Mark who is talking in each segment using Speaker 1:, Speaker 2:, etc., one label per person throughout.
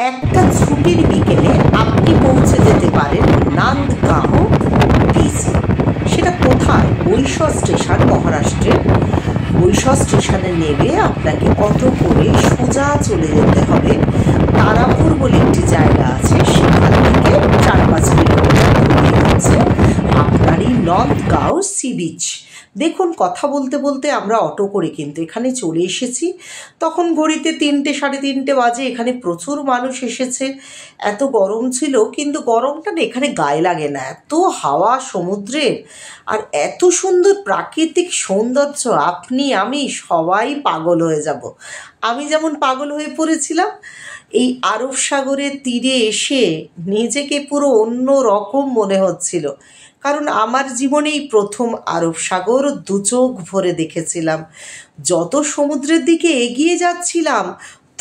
Speaker 1: একটা ছুটির বিকেলে আপনি পৌঁছে যেতে পারেন নান্দগাঁও বিচ। সেটা কোথায়? বৈশাখ স্টেশন, মহারাষ্ট্রের বৈশাখ স্টেশনে নেমে আপনাকে অটো করে সোজা চলে যেতে হবে তারাপুর বলে একটি জায়গা আছে, সেখান থেকে 4-5 কিলোমিটার দূরে হচ্ছে আপনারই নান্দগাঁও সি বিচ। দেখুন, কথা বলতে বলতে আমরা অটো করে কিন্তু এখানে চলে এসেছি। তখন ঘড়িতে 3টে 3:30 বাজে। এখানে প্রচুর মানুষ এসেছে। এত গরম ছিল, কিন্তু গরমটা না এখানে গায়ে লাগে না। এত হাওয়া সমুদ্রের আর এত সুন্দর প্রাকৃতিক সৌন্দর্য, আপনি আমি সবাই পাগল হয়ে যাব। আমি যেমন পাগল হয়ে পড়েছিলাম, এই আরব সাগরের তীরে এসে নিজেকে পুরো অন্য রকম মনে হচ্ছিল। কারণ আমার জীবনেই প্রথম আরব সাগর 2 চোখ ভরে দেখেছিলাম। যত সমুদ্রের দিকে এগিয়ে যাচ্ছিলাম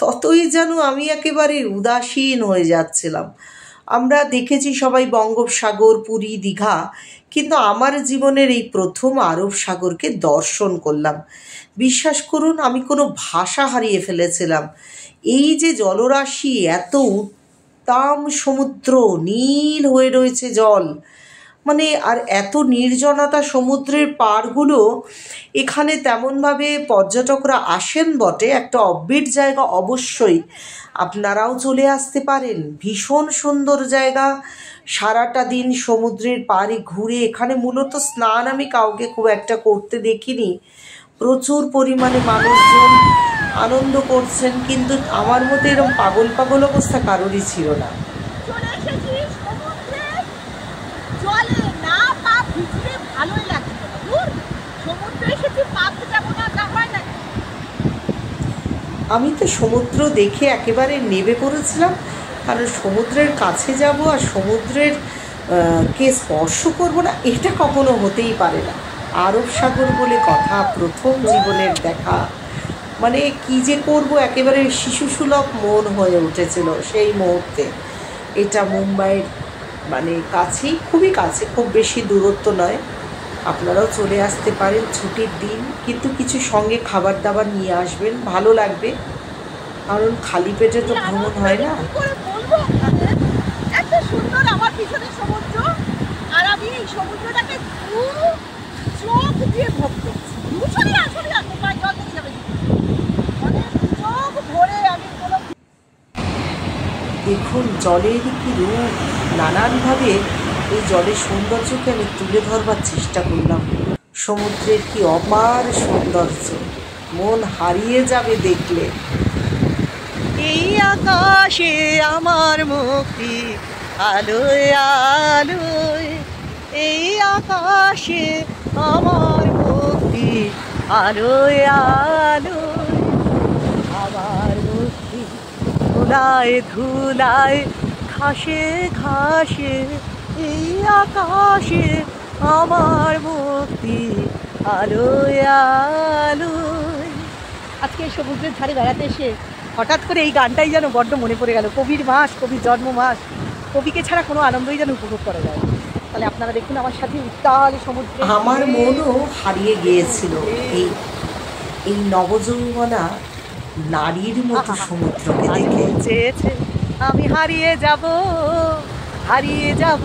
Speaker 1: ততই যেন আমি একেবারে উদাসীন হয়ে যাচ্ছিলাম। আমরা দেখেছি সবাই বঙ্গোপসাগর, পুরী, দীঘা, কিন্তু আমার জীবনের এই প্রথম আরব সাগরকে দর্শন করলাম। বিশ্বাস করুন, আমি কোনো ভাষা হারিয়ে ফেলেছিলাম। এই যে জলরাশি, এত উত্তাম সমুদ্র, নীল হয়ে রয়েছে জল, মানে আর এত নির্জনতা সমুদ্রের পাড়গুলো। এখানে তেমনভাবে পর্যটকরা আসেন বটে, একটা অফবিট জায়গা অবশ্যই, আপনারাও চলে আসতে পারেন। ভীষণ সুন্দর জায়গা। সারাটা দিন সমুদ্রের পাড়ে ঘুরে, এখানে মূলত স্নান আমি কাউকে খুব একটা করতে দেখিনি। প্রচুর পরিমাণে মানুষজন আনন্দ করছেন, কিন্তু আমার মতো এরকম পাগল পাগল অবস্থা কারোরই ছিল না। আমি তো সমুদ্র দেখে একেবারে নেবে পড়েছিলাম, কারণ সমুদ্রের কাছে যাব আর সমুদ্রের কে স্পর্শ করব না, এটা কখনো হতেই পারে না। আরব সাগর বলে কথা, প্রথম জীবনের দেখা, মানে কি যে করব, একেবারে শিশুসুলভ মন হয়ে উঠেছিল সেই মুহূর্তে। এটা মুম্বাইয়ের মানে কাছেই, খুবই কাছে, খুব বেশি দূরত্ব নয়। আপনারাও চলে আসতে পারেন ছুটির দিন, কিন্তু কিছু সঙ্গে খাবার দাবার নিয়ে আসবেন, ভালো লাগবে, কারণ খালি পেটে তো ভ্রমণ হয় না।
Speaker 2: এত সুন্দর আমার পিছনে সমুদ্র, আর আমি এই সমুদ্রটাকে চোখ দিয়ে ভোগ করছি।
Speaker 1: দেখুন জলের কি রূপ, নানানভাবে এই জলের সৌন্দর্যকে আমি তুলে ধরবার চেষ্টা করলাম। সমুদ্রের কি অপার সৌন্দর্য, মন হারিয়ে যাবে দেখলে।
Speaker 2: এই আকাশে আমার মুক্তি আলোয় আলোয়, এই আকাশে আমার মুক্তি আলোয় আলোয়, আমার মুক্তি ধুলায় ধুলায়, ঘাসে ঘাসে, এই আকাশে আমার মুক্তি আলোয় আলোয়। আজকে সমুদ্রের ধারে বেড়াতে এসে হঠাৎ করে এই গানটাই যেন বড্ড মনে পড়ে গেল। কবির মাস, কবির জন্ম মাস, কবিকে ছাড়া কোনো আনন্দই যেন উপভোগ করা যায়। তাহলে আপনারা দেখুন আমার সাথে উত্তাল সমুদ্রে।
Speaker 1: আমার মনও হারিয়ে গিয়েছিল এই নবযৌবনা নারীর মতো সমুদ্রকে দেখে।
Speaker 2: চেয়েছে আমি হারিয়ে যাব, হারিয়ে যাব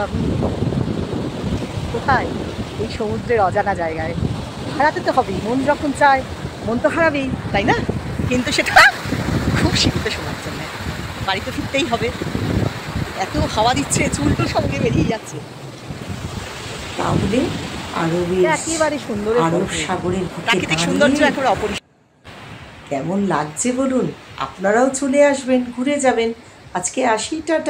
Speaker 2: আমি কোথায়? এই সমুদ্রের অজানা জায়গায়। হারাতে তো হবেই, মন যখন চায় মন তো হারাবেই, তাই না? কিন্তু সেটা খুব সীমিত সময়ের জন্য। বাড়িতে ফিরতেই হবে। এত হাওয়া দিচ্ছে, চুলটুল সঙ্গে বেরিয়ে যাচ্ছে।
Speaker 1: তাহলে
Speaker 2: একেবারে সুন্দর
Speaker 1: আরব সাগরের
Speaker 2: প্রাকৃতিক সৌন্দর্য একেবারে অপরিসীম।
Speaker 1: কেমন লাগছে বলুন? আপনারাও চলে আসবেন, ঘুরে যাবেন। আজকে আসি, টাটা।